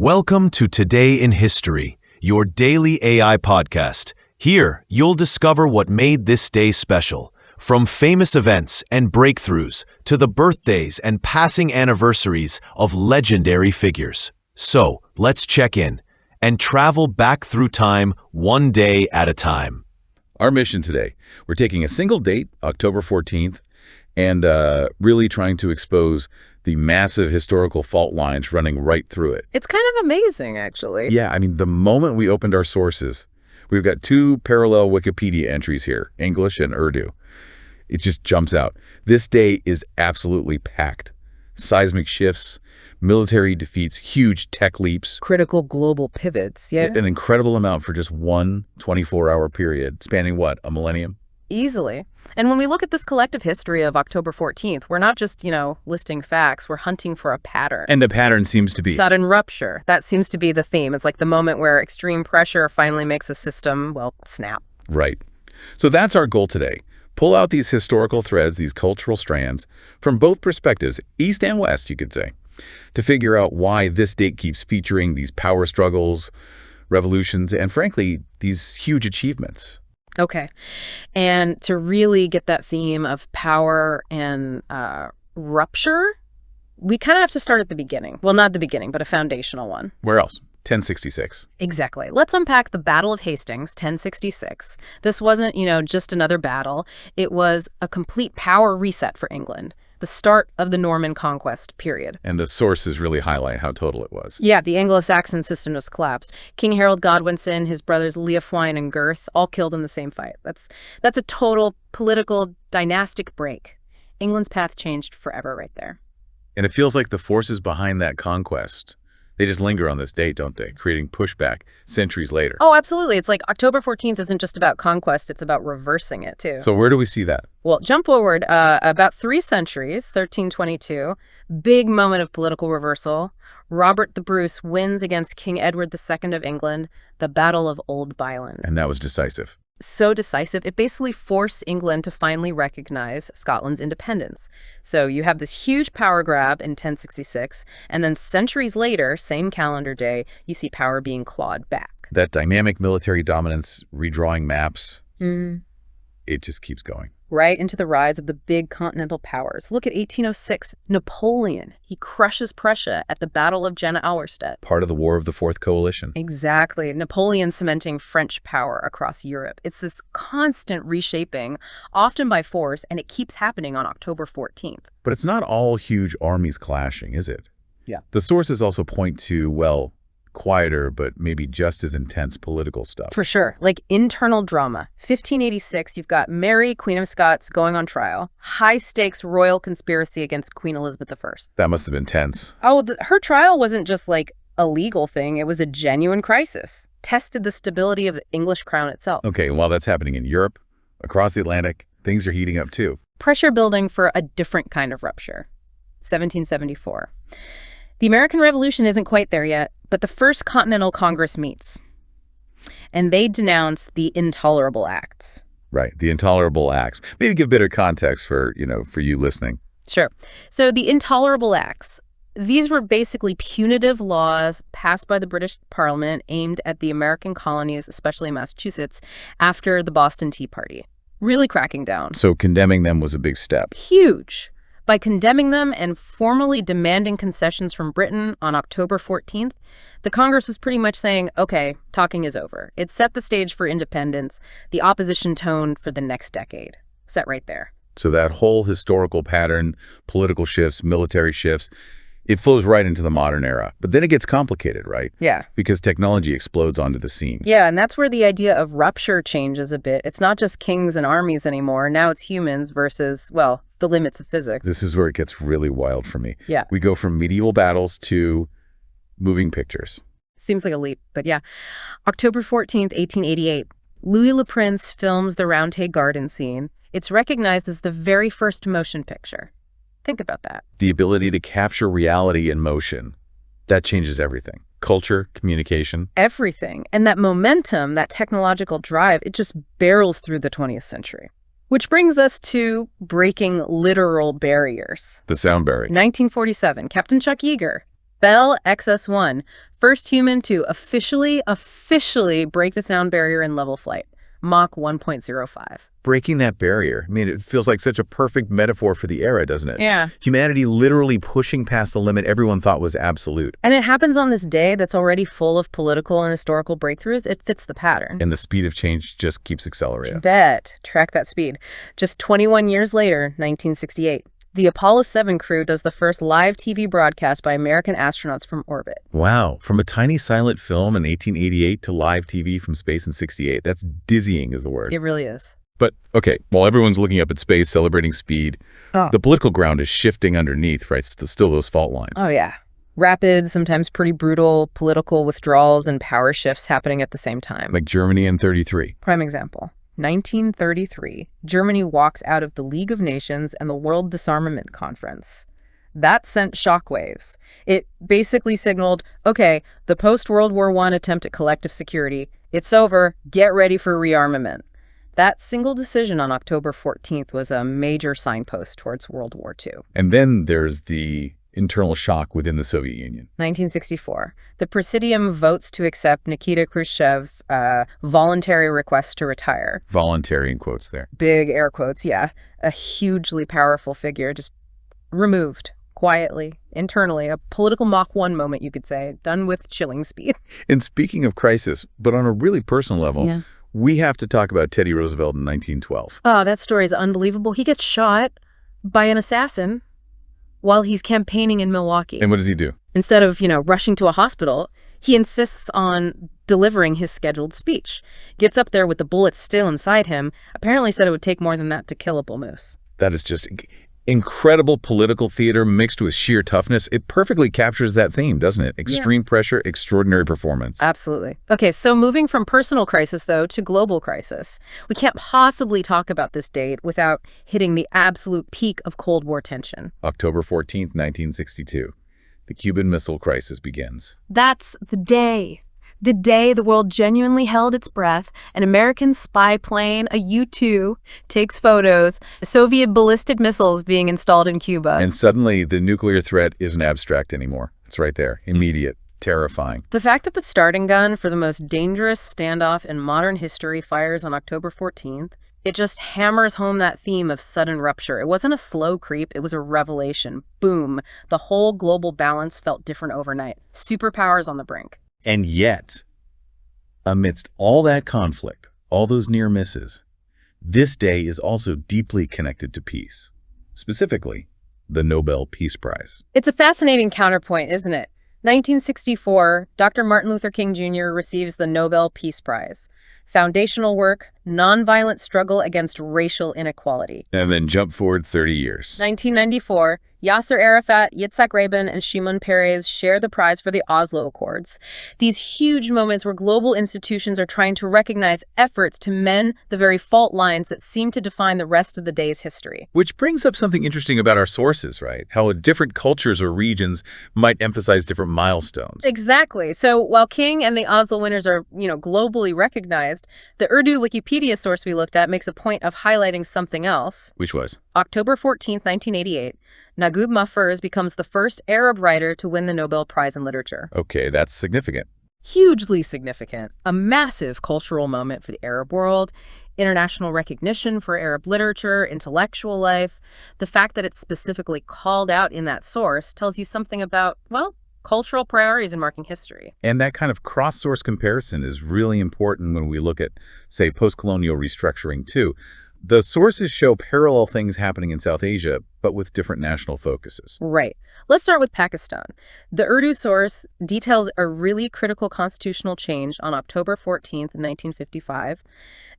Welcome to Today in History, your daily AI podcast. Here, you'll discover what made this day special, from famous events and breakthroughs to the birthdays and passing anniversaries of legendary figures. So, let's check in and travel back through time one day at a time. Our mission today, we're taking a single date, October 14th, and really trying to expose the massive historical fault lines running right through it. It's kind of amazing, actually. Yeah, I mean, the moment we opened our sources, we've got two parallel Wikipedia entries here, English and Urdu. It just jumps out. This day is absolutely packed. Seismic shifts, military defeats, huge tech leaps. Critical global pivots, yeah. An incredible amount for just one 24-hour period, spanning what, a millennium? Easily. And when we look at this collective history of October 14th, we're not just, listing facts, we're hunting for a pattern. And the pattern seems to be sudden rupture. That seems to be the theme. It's like the moment where extreme pressure finally makes a system, snap. Right. So that's our goal today. Pull out these historical threads, these cultural strands, from both perspectives, East and West, you could say, to figure out why this date keeps featuring these power struggles, revolutions, and frankly, these huge achievements. Okay. And to really get that theme of power and rupture, we kind of have to start at the beginning. Well, not the beginning, but a foundational one. Where else? 1066. Exactly. Let's unpack the Battle of Hastings, 1066. This wasn't, just another battle. It was a complete power reset for England, the start of the Norman conquest period. And the sources really highlight how total it was. Yeah, the Anglo-Saxon system was collapsed. King Harold Godwinson, his brothers Leofwine and Gurth, all killed in the same fight. That's a total political dynastic break. England's path changed forever right there. And it feels like the forces behind that conquest, they just linger on this date, don't they? Creating pushback centuries later. Oh, absolutely. It's like October 14th isn't just about conquest, it's about reversing it, too. So where do we see that? Well, jump forward about 3 centuries, 1322, big moment of political reversal. Robert the Bruce wins against King Edward II of England, the Battle of Old Byland. And that was decisive. So decisive, it basically forced England to finally recognize Scotland's independence. So you have this huge power grab in 1066, and then centuries later, same calendar day, you see power being clawed back. That dynamic military dominance, redrawing maps, it just keeps going. Right into the rise of the big continental powers. Look at 1806, Napoleon. He crushes Prussia at the Battle of Jena Auerstedt. Part of the War of the Fourth Coalition. Exactly. Napoleon cementing French power across Europe. It's this constant reshaping, often by force, and it keeps happening on October 14th. But it's not all huge armies clashing, is it? Yeah. The sources also point to, quieter but maybe just as intense political stuff. For sure. Like internal drama. 1586, you've got Mary, Queen of Scots, going on trial. High-stakes royal conspiracy against Queen Elizabeth I. That must have been tense. Oh, her trial wasn't just like a legal thing. It was a genuine crisis. Tested the stability of the English crown itself. Okay, and while that's happening in Europe, across the Atlantic, things are heating up too. Pressure building for a different kind of rupture. 1774. The American Revolution isn't quite there yet, but the First Continental Congress meets. And they denounce the Intolerable Acts. Right, the Intolerable Acts. Maybe give a bit of context for you listening. Sure. So the Intolerable Acts, these were basically punitive laws passed by the British Parliament aimed at the American colonies, especially Massachusetts, after the Boston Tea Party. Really cracking down. So condemning them was a big step. Huge. By condemning them and formally demanding concessions from Britain on October 14th, the Congress was pretty much saying, okay, talking is over. It set the stage for independence, the opposition tone for the next decade. Set right there. So that whole historical pattern, political shifts, military shifts, it flows right into the modern era. But then it gets complicated, right? Yeah. Because technology explodes onto the scene. Yeah, and that's where the idea of rupture changes a bit. It's not just kings and armies anymore. Now it's humans versus, the limits of physics. This is where it gets really wild for me. Yeah. We go from medieval battles to moving pictures. Seems like a leap, but yeah. October 14th, 1888. Louis Le Prince films the Roundhay Garden scene. It's recognized as the very first motion picture. Think about that. The ability to capture reality in motion, that changes everything. Culture, communication. Everything. And that momentum, that technological drive, it just barrels through the 20th century. Which brings us to breaking literal barriers. The sound barrier. 1947, Captain Chuck Yeager. Bell XS-1, first human to officially break the sound barrier in level flight, Mach 1.05. Breaking that barrier. I mean, it feels like such a perfect metaphor for the era, doesn't it? Yeah. Humanity literally pushing past the limit everyone thought was absolute. And it happens on this day that's already full of political and historical breakthroughs. It fits the pattern. And the speed of change just keeps accelerating. Bet. Track that speed. Just 21 years later, 1968. The Apollo 7 crew does the first live TV broadcast by American astronauts from orbit. Wow. From a tiny silent film in 1888 to live TV from space in 68. That's dizzying is the word. It really is. But, okay, while everyone's looking up at space, celebrating speed, the political ground is shifting underneath, right? Still those fault lines. Oh, yeah. Rapid, sometimes pretty brutal political withdrawals and power shifts happening at the same time. Like Germany in 33. Prime example. 1933, Germany walks out of the League of Nations and the World Disarmament Conference. That sent shockwaves. It basically signaled, okay, the post-World War I attempt at collective security, it's over, get ready for rearmament. That single decision on October 14th was a major signpost towards World War II. And then there's the internal shock within the Soviet Union. 1964. The Presidium votes to accept Nikita Khrushchev's voluntary request to retire. Voluntary in quotes there. Big air quotes, yeah. A hugely powerful figure just removed quietly, internally. A political Mach 1 moment, you could say, done with chilling speed. And speaking of crisis, but on a really personal level, we have to talk about Teddy Roosevelt in 1912. Oh, that story is unbelievable. He gets shot by an assassin while he's campaigning in Milwaukee. And what does he do? Instead of, rushing to a hospital, he insists on delivering his scheduled speech. Gets up there with the bullets still inside him. Apparently said it would take more than that to kill a bull moose. That is just incredible political theater mixed with sheer toughness. It perfectly captures that theme, doesn't it? Extreme pressure, extraordinary performance. Absolutely. Okay, so moving from personal crisis, though, to global crisis. We can't possibly talk about this date without hitting the absolute peak of Cold War tension. October 14th, 1962. The Cuban Missile Crisis begins. That's the day. The day the world genuinely held its breath, an American spy plane, a U-2, takes photos, Soviet ballistic missiles being installed in Cuba. And suddenly, the nuclear threat isn't abstract anymore. It's right there, immediate, terrifying. The fact that the starting gun for the most dangerous standoff in modern history fires on October 14th, it just hammers home that theme of sudden rupture. It wasn't a slow creep, it was a revelation. Boom. The whole global balance felt different overnight. Superpowers on the brink. And yet, amidst all that conflict, all those near misses, this day is also deeply connected to peace, specifically the Nobel Peace Prize. It's a fascinating counterpoint, isn't it? 1964, Dr. Martin Luther King Jr. receives the Nobel Peace Prize. Foundational work, nonviolent struggle against racial inequality. And then jump forward 30 years. 1994, Yasser Arafat, Yitzhak Rabin, and Shimon Peres share the prize for the Oslo Accords. These huge moments where global institutions are trying to recognize efforts to mend the very fault lines that seem to define the rest of the day's history. Which brings up something interesting about our sources, right? How different cultures or regions might emphasize different milestones. Exactly. So while King and the Oslo winners are, globally recognized, the Urdu Wikipedia source we looked at makes a point of highlighting something else. Which was? October 14th, 1988. Naguib Mahfouz becomes the first Arab writer to win the Nobel Prize in Literature. Okay, that's significant. Hugely significant. A massive cultural moment for the Arab world, international recognition for Arab literature, intellectual life. The fact that it's specifically called out in that source tells you something about, cultural priorities in marking history. And that kind of cross-source comparison is really important when we look at, say, post-colonial restructuring too. The sources show parallel things happening in South Asia, but with different national focuses. Right. Let's start with Pakistan. The Urdu source details a really critical constitutional change on October 14th, 1955.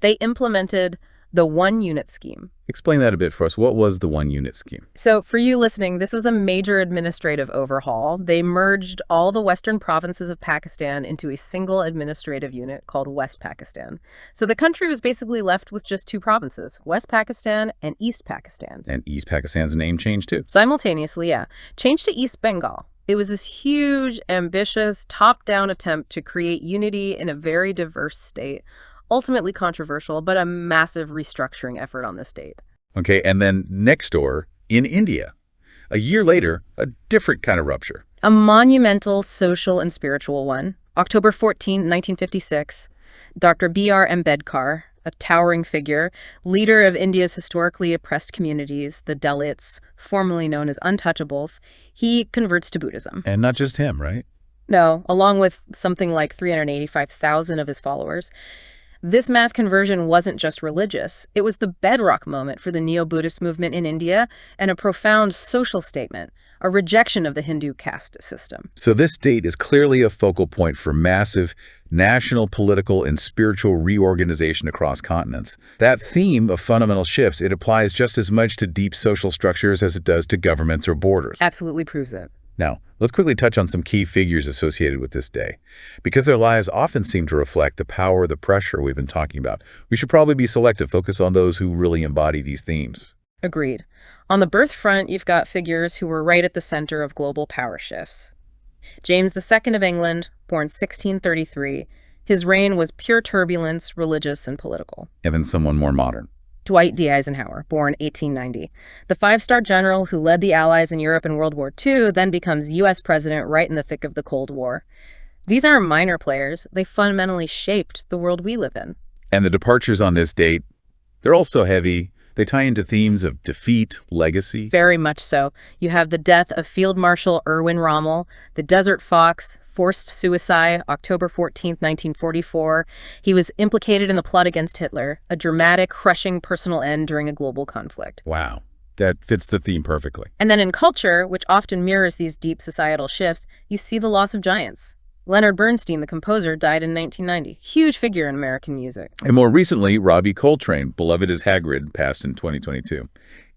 They implemented the one-unit scheme. Explain that a bit for us. What was the one-unit scheme? So for you listening, this was a major administrative overhaul. They merged all the western provinces of Pakistan into a single administrative unit called West Pakistan. So the country was basically left with just two provinces, West Pakistan and East Pakistan. And East Pakistan's name changed too. Simultaneously, yeah. Changed to East Bengal. It was this huge, ambitious, top-down attempt to create unity in a very diverse state. Ultimately controversial, but a massive restructuring effort on this date. Okay, and then next door, in India, a year later, a different kind of rupture. A monumental social and spiritual one. October 14, 1956, Dr. B.R. Ambedkar, a towering figure, leader of India's historically oppressed communities, the Dalits, formerly known as untouchables, he converts to Buddhism. And not just him, right? No, along with something like 385,000 of his followers. This mass conversion wasn't just religious. It was the bedrock moment for the neo-Buddhist movement in India and a profound social statement, a rejection of the Hindu caste system. So this date is clearly a focal point for massive national, political, and spiritual reorganization across continents. That theme of fundamental shifts, it applies just as much to deep social structures as it does to governments or borders. Absolutely proves it. Now, let's quickly touch on some key figures associated with this day. Because their lives often seem to reflect the power, the pressure we've been talking about, we should probably be selective, focus on those who really embody these themes. Agreed. On the birth front, you've got figures who were right at the center of global power shifts. James II of England, born 1633, his reign was pure turbulence, religious and political. And then someone more modern. Dwight D. Eisenhower, born 1890. The five-star general who led the Allies in Europe in World War II then becomes U.S. president right in the thick of the Cold War. These aren't minor players. They fundamentally shaped the world we live in. And the departures on this date, they're also heavy. They tie into themes of defeat, legacy. Very much so. You have the death of Field Marshal Erwin Rommel, the Desert Fox, forced suicide, October 14, 1944. He was implicated in the plot against Hitler, a dramatic, crushing personal end during a global conflict. Wow, that fits the theme perfectly. And then in culture, which often mirrors these deep societal shifts, you see the loss of giants. Leonard Bernstein, the composer, died in 1990. Huge figure in American music. And more recently, Robbie Coltrane, beloved as Hagrid, passed in 2022.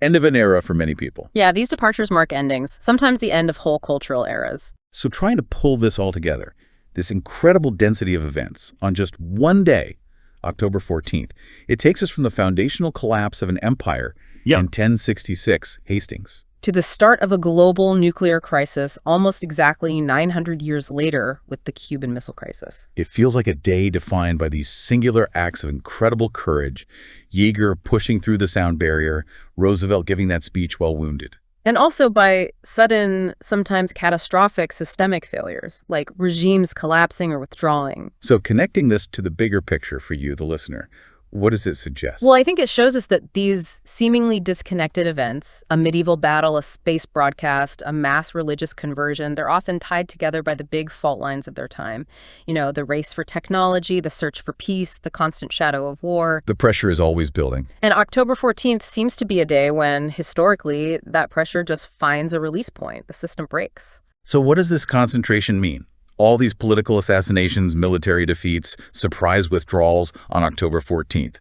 End of an era for many people. Yeah, these departures mark endings, sometimes the end of whole cultural eras. So trying to pull this all together, this incredible density of events, on just one day, October 14th, it takes us from the foundational collapse of an empire in 1066, Hastings, to the start of a global nuclear crisis almost exactly 900 years later with the Cuban Missile Crisis. It feels like a day defined by these singular acts of incredible courage, Yeager pushing through the sound barrier, Roosevelt giving that speech while wounded. And also by sudden, sometimes catastrophic systemic failures, like regimes collapsing or withdrawing. So connecting this to the bigger picture for you, the listener, what does it suggest? Well, I think it shows us that these seemingly disconnected events, a medieval battle, a space broadcast, a mass religious conversion, they're often tied together by the big fault lines of their time. You know, the race for technology, the search for peace, the constant shadow of war. The pressure is always building. And October 14th seems to be a day when, historically, that pressure just finds a release point. The system breaks. So what does this concentration mean? All these political assassinations, military defeats, surprise withdrawals on October 14th.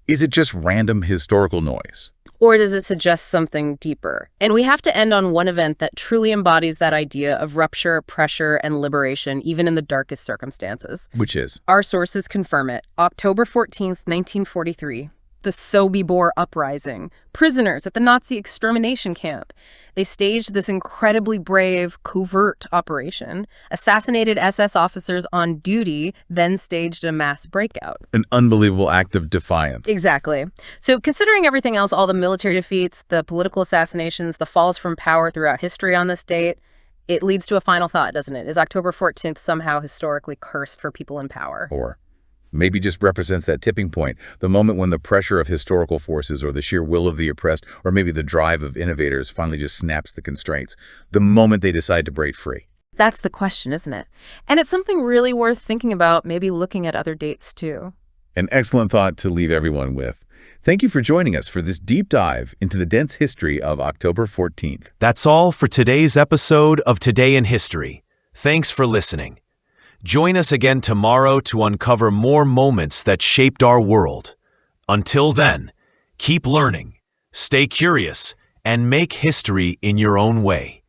Is it just random historical noise? Or does it suggest something deeper? And we have to end on one event that truly embodies that idea of rupture, pressure, and liberation, even in the darkest circumstances. Which is? Our sources confirm it. October 14th, 1943. The Sobibor Uprising. Prisoners at the Nazi extermination camp. They staged this incredibly brave, covert operation. Assassinated SS officers on duty, then staged a mass breakout. An unbelievable act of defiance. Exactly. So considering everything else, all the military defeats, the political assassinations, the falls from power throughout history on this date, it leads to a final thought, doesn't it? Is October 14th somehow historically cursed for people in power? Or maybe just represents that tipping point, the moment when the pressure of historical forces or the sheer will of the oppressed, or maybe the drive of innovators finally just snaps the constraints, the moment they decide to break free. That's the question, isn't it? And it's something really worth thinking about, maybe looking at other dates too. An excellent thought to leave everyone with. Thank you for joining us for this deep dive into the dense history of October 14th. That's all for today's episode of Today in History. Thanks for listening. Join us again tomorrow to uncover more moments that shaped our world. Until then, keep learning, stay curious, and make history in your own way.